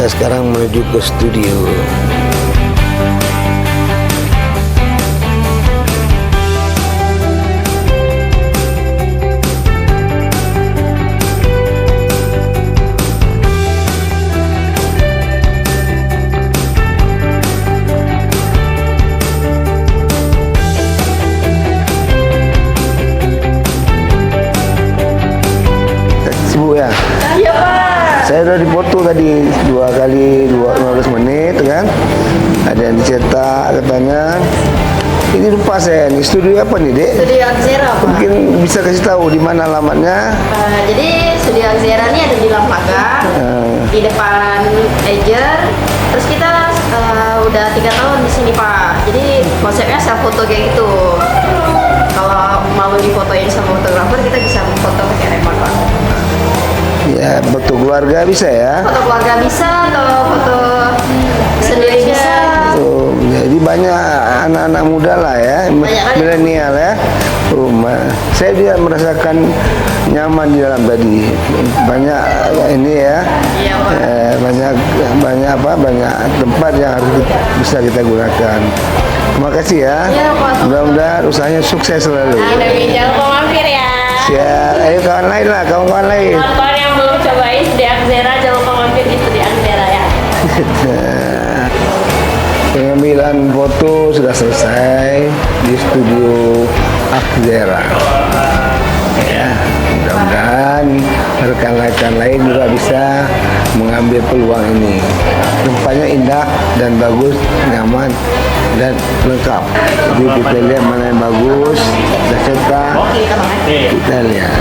Kita sekarang menuju ke studio. Sibuk ya? Iya Pak. Saya udah dipoto tadi 2 kali 15 menit kan. Ada yang dicetak katanya. Ini lupa saya nih, studio apa nih Dek? Studio Axera Pak. Mungkin bisa kasih tahu di mana alamatnya? Jadi Studio Axera ini ada di Lampaga, di depan Ager. Terus kita udah 3 tahun di sini Pak. Jadi konsepnya self foto kayak gitu. Kalau mau difotoin sama fotografer, kita bisa foto pakai handphone Pak. Ya, foto keluarga bisa ya? Foto keluarga bisa atau foto sendiri bisa. Oh, jadi banyak anak-anak muda lah ya, Banyak kali. milenial ya. Saya juga merasakan nyaman di dalam tadi. Banyak ini ya, Iya Pak. banyak tempat yang harus bisa kita gunakan. Terima kasih ya. Iya, Pak. Mudah-mudahan usahanya sukses selalu. Jangan lupa mampir ya. Siap. Ayo kawan lain lah, kawan-kawan lain. Kawan-kawan yang belum cobain Studio Axera, jangan lupa mampir di Studio Axera ya. Pengambilan foto sudah selesai di studio Axera. Ya, mudah-mudahan rekan-rekan lain juga bisa mengambil peluang ini. Tempatnya indah dan bagus, nyaman dan lengkap. Jadi kita lihat mana yang bagus, kita cetak, kita lihat.